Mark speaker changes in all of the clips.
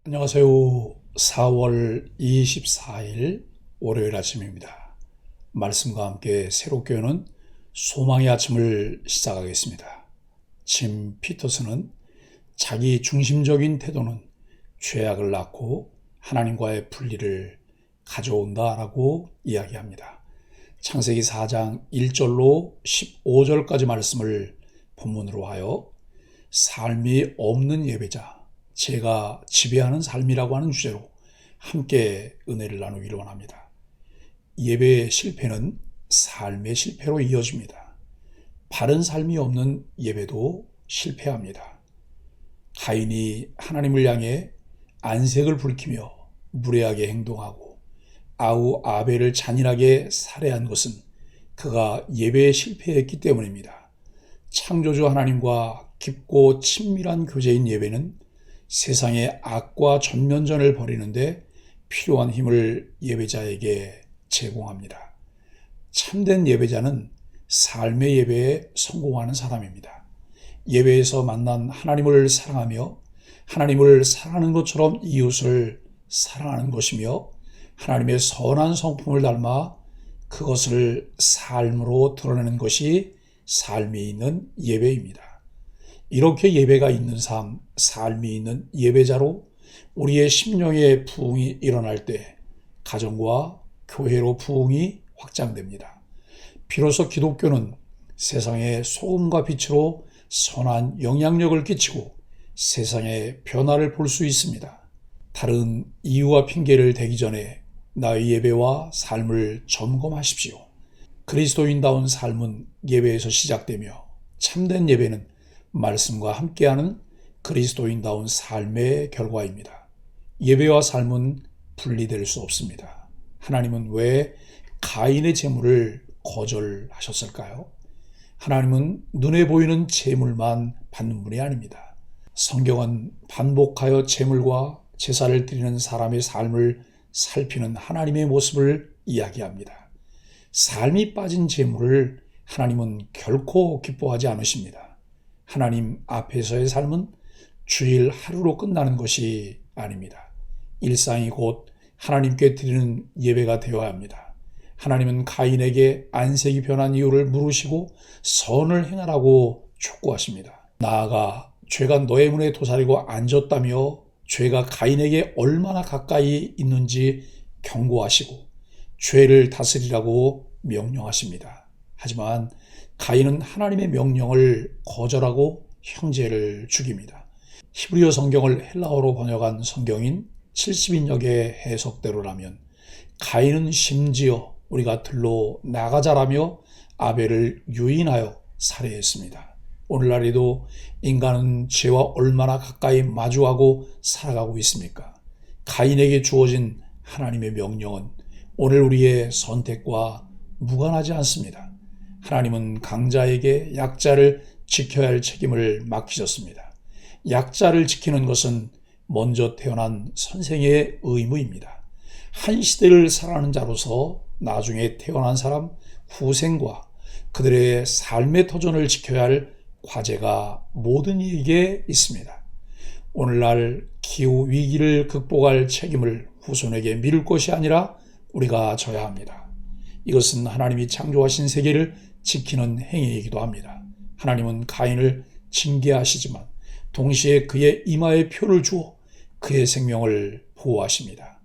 Speaker 1: 안녕하세요. 4월 24일 월요일 아침입니다. 말씀과 함께 새롭게 여는 소망의 아침을 시작하겠습니다. 짐 피터슨은 자기 중심적인 태도는 죄악을 낳고 하나님과의 분리를 가져온다라고 이야기합니다. 창세기 4장 1절로 15절까지 말씀을 본문으로 하여 삶이 없는 예배자, 제가 지배하는 삶이라고 하는 주제로 함께 은혜를 나누기를 원합니다. 예배의 실패는 삶의 실패로 이어집니다. 바른 삶이 없는 예배도 실패합니다. 가인이 하나님을 향해 안색을 붉히며 무례하게 행동하고 아우 아벨을 잔인하게 살해한 것은 그가 예배에 실패했기 때문입니다. 창조주 하나님과 깊고 친밀한 교제인 예배는 세상의 악과 전면전을 벌이는데 필요한 힘을 예배자에게 제공합니다. 참된 예배자는 삶의 예배에 성공하는 사람입니다. 예배에서 만난 하나님을 사랑하며 하나님을 사랑하는 것처럼 이웃을 사랑하는 것이며 하나님의 선한 성품을 닮아 그것을 삶으로 드러내는 것이 삶이 있는 예배입니다. 이렇게 예배가 있는 삶, 삶이 있는 예배자로 우리의 심령의 부흥이 일어날 때 가정과 교회로 부흥이 확장됩니다. 비로소 기독교는 세상의 소금과 빛으로 선한 영향력을 끼치고 세상의 변화를 볼 수 있습니다. 다른 이유와 핑계를 대기 전에 나의 예배와 삶을 점검하십시오. 그리스도인다운 삶은 예배에서 시작되며 참된 예배는 말씀과 함께하는 그리스도인다운 삶의 결과입니다. 예배와 삶은 분리될 수 없습니다. 하나님은 왜 가인의 제물을 거절하셨을까요? 하나님은 눈에 보이는 제물만 받는 분이 아닙니다. 성경은 반복하여 제물과 제사를 드리는 사람의 삶을 살피는 하나님의 모습을 이야기합니다. 삶이 빠진 제물을 하나님은 결코 기뻐하지 않으십니다. 하나님 앞에서의 삶은 주일 하루로 끝나는 것이 아닙니다. 일상이 곧 하나님께 드리는 예배가 되어야 합니다. 하나님은 가인에게 안색이 변한 이유를 물으시고 선을 행하라고 촉구하십니다. 나아가 죄가 너의 문에 도사리고 앉았다며 죄가 가인에게 얼마나 가까이 있는지 경고하시고 죄를 다스리라고 명령하십니다. 하지만 가인은 하나님의 명령을 거절하고 형제를 죽입니다. 히브리어 성경을 헬라어로 번역한 성경인 70인역의 해석대로라면 가인은 심지어 우리가 들로 나가자라며 아벨을 유인하여 살해했습니다. 오늘날에도 인간은 죄와 얼마나 가까이 마주하고 살아가고 있습니까? 가인에게 주어진 하나님의 명령은 오늘 우리의 선택과 무관하지 않습니다. 하나님은 강자에게 약자를 지켜야 할 책임을 맡기셨습니다. 약자를 지키는 것은 먼저 태어난 선생의 의무입니다. 한 시대를 살아가는 자로서 나중에 태어난 사람 후생과 그들의 삶의 터전을 지켜야 할 과제가 모든 이에게 있습니다. 오늘날 기후 위기를 극복할 책임을 후손에게 미룰 것이 아니라 우리가 져야 합니다. 이것은 하나님이 창조하신 세계를 지키는 행위이기도 합니다. 하나님은 가인을 징계하시지만 동시에 그의 이마에 표를 주어 그의 생명을 보호하십니다.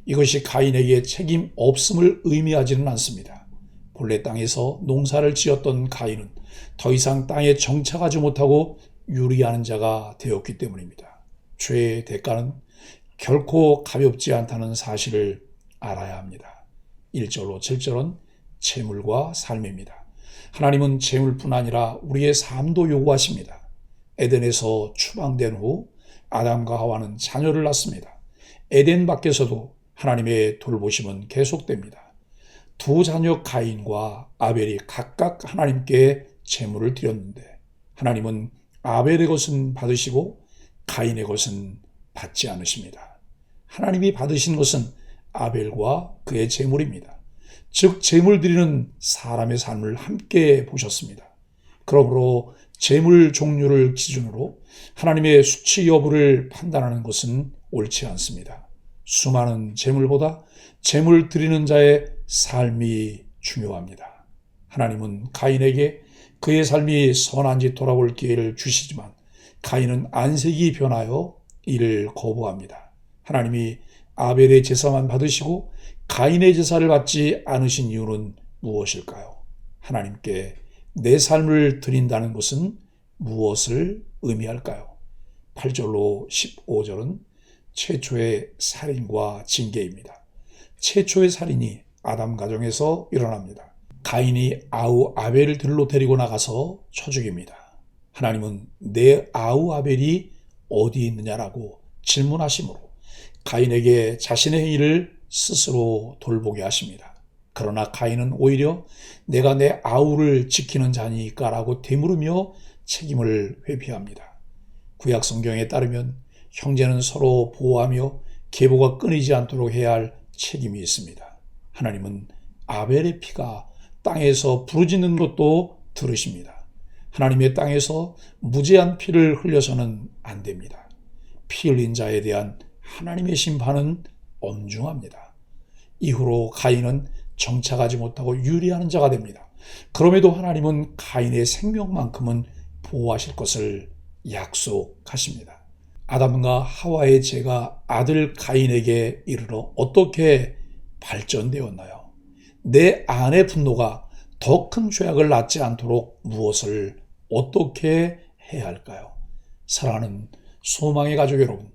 Speaker 1: 이것이 가인에게 책임 없음을 의미하지는 않습니다. 본래 땅에서 농사를 지었던 가인은 더 이상 땅에 정착하지 못하고 유리하는 자가 되었기 때문입니다. 죄의 대가는 결코 가볍지 않다는 사실을 알아야 합니다. 1절로 7절은 재물과 삶입니다. 하나님은 재물뿐 아니라 우리의 삶도 요구하십니다. 에덴에서 추방된 후 아담과 하와는 자녀를 낳습니다. 에덴 밖에서도 하나님의 돌보심은 계속됩니다. 두 자녀 가인과 아벨이 각각 하나님께 제물을 드렸는데 하나님은 아벨의 것은 받으시고 가인의 것은 받지 않으십니다. 하나님이 받으신 것은 아벨과 그의 제물입니다. 즉 제물 드리는 사람의 삶을 함께 보셨습니다. 그러므로 재물 종류를 기준으로 하나님의 수치 여부를 판단하는 것은 옳지 않습니다. 수많은 재물보다 재물 드리는 자의 삶이 중요합니다. 하나님은 가인에게 그의 삶이 선한지 돌아볼 기회를 주시지만 가인은 안색이 변하여 이를 거부합니다. 하나님이 아벨의 제사만 받으시고 가인의 제사를 받지 않으신 이유는 무엇일까요? 하나님께 내 삶을 드린다는 것은 무엇을 의미할까요? 8절로 15절은 최초의 살인과 징계입니다. 최초의 살인이 아담 가정에서 일어납니다. 가인이 아우 아벨을 들로 데리고 나가서 쳐 죽입니다. 하나님은 내 아우 아벨이 어디 있느냐라고 질문하시므로 가인에게 자신의 행위를 스스로 돌보게 하십니다. 그러나 가인은 오히려 내가 내 아우를 지키는 자니까라고 되물으며 책임을 회피합니다. 구약 성경에 따르면 형제는 서로 보호하며 계보가 끊이지 않도록 해야 할 책임이 있습니다. 하나님은 아벨의 피가 땅에서 부르짖는 것도 들으십니다. 하나님의 땅에서 무죄한 피를 흘려서는 안 됩니다. 피 흘린 자에 대한 하나님의 심판은 엄중합니다. 이후로 가인은 정착하지 못하고 유리하는 자가 됩니다. 그럼에도 하나님은 가인의 생명만큼은 보호하실 것을 약속하십니다. 아담과 하와의 죄가 아들 가인에게 이르러 어떻게 발전되었나요? 내 아내 분노가 더 큰 죄악을 낳지 않도록 무엇을 어떻게 해야 할까요? 사랑하는 소망의 가족 여러분,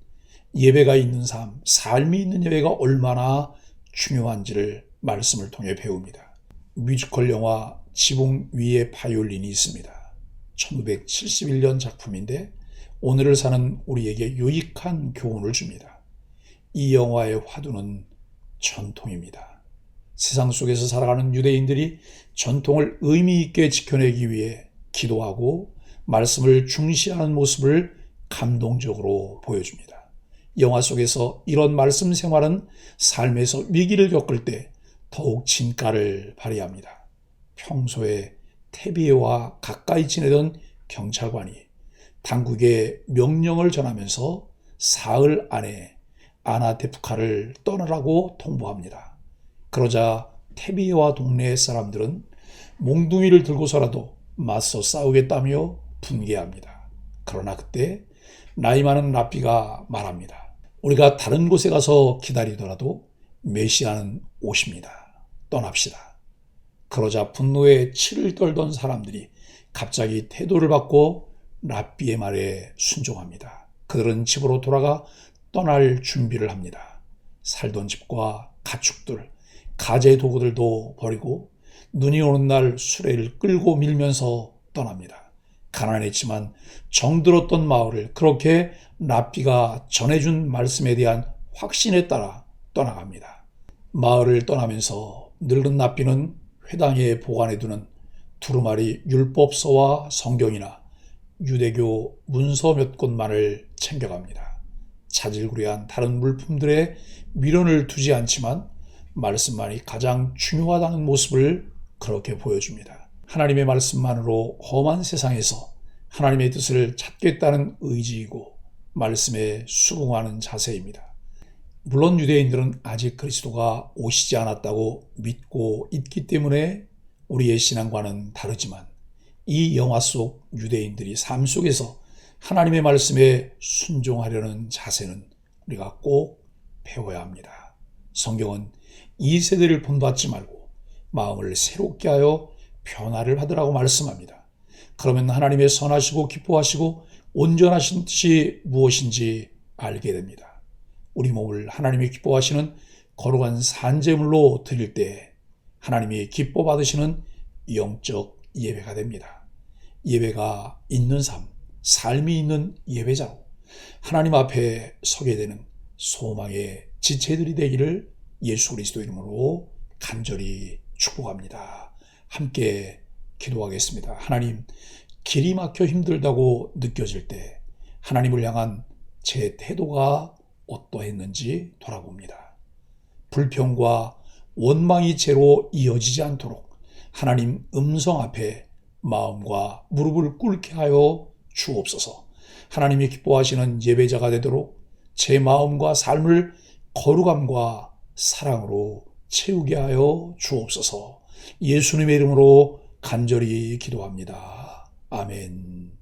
Speaker 1: 예배가 있는 삶, 삶이 있는 예배가 얼마나 중요한지를 말씀을 통해 배웁니다. 뮤지컬 영화 지붕 위의 바이올린이 있습니다. 1971년 작품인데 오늘을 사는 우리에게 유익한 교훈을 줍니다. 이 영화의 화두는 전통입니다. 세상 속에서 살아가는 유대인들이 전통을 의미 있게 지켜내기 위해 기도하고 말씀을 중시하는 모습을 감동적으로 보여줍니다. 영화 속에서 이런 말씀 생활은 삶에서 위기를 겪을 때 더욱 진가를 발휘합니다. 평소에 테비에와 가까이 지내던 경찰관이 당국의 명령을 전하면서 사흘 안에 아나테프카를 떠나라고 통보합니다. 그러자 테비에와 동네 사람들은 몽둥이를 들고서라도 맞서 싸우겠다며 분개합니다. 그러나 그때 나이 많은 랍비가 말합니다. 우리가 다른 곳에 가서 기다리더라도 메시아는 오십니다. 떠납시다. 그러자 분노에 치를 떨던 사람들이 갑자기 태도를 바꿔 랍비의 말에 순종합니다. 그들은 집으로 돌아가 떠날 준비를 합니다. 살던 집과 가축들, 가재 도구들도 버리고 눈이 오는 날 수레를 끌고 밀면서 떠납니다. 가난했지만 정들었던 마을을 그렇게 랍비가 전해준 말씀에 대한 확신에 따라 떠나갑니다. 마을을 떠나면서 늙은 랍비는 회당에 보관해두는 두루마리 율법서와 성경이나 유대교 문서 몇 권만을 챙겨갑니다. 자질구레한 다른 물품들에 미련을 두지 않지만 말씀만이 가장 중요하다는 모습을 그렇게 보여줍니다. 하나님의 말씀만으로 험한 세상에서 하나님의 뜻을 찾겠다는 의지이고 말씀에 수긍하는 자세입니다. 물론 유대인들은 아직 그리스도가 오시지 않았다고 믿고 있기 때문에 우리의 신앙과는 다르지만 이 영화 속 유대인들이 삶 속에서 하나님의 말씀에 순종하려는 자세는 우리가 꼭 배워야 합니다. 성경은 이 세대를 본받지 말고 마음을 새롭게 하여 변화를 받으라고 말씀합니다. 그러면 하나님의 선하시고 기뻐하시고 온전하신 뜻이 무엇인지 알게 됩니다. 우리 몸을 하나님이 기뻐하시는 거룩한 산제물로 드릴 때 하나님이 기뻐 받으시는 영적 예배가 됩니다. 예배가 있는 삶, 삶이 있는 예배자로 하나님 앞에 서게 되는 소망의 지체들이 되기를 예수 그리스도 이름으로 간절히 축복합니다. 함께 기도하겠습니다. 하나님, 길이 막혀 힘들다고 느껴질 때 하나님을 향한 제 태도가 어떠했는지 돌아봅니다. 불평과 원망이 죄로 이어지지 않도록 하나님 음성 앞에 마음과 무릎을 꿇게 하여 주옵소서. 하나님이 기뻐하시는 예배자가 되도록 제 마음과 삶을 거룩함과 사랑으로 채우게 하여 주옵소서. 예수님의 이름으로 간절히 기도합니다. 아멘.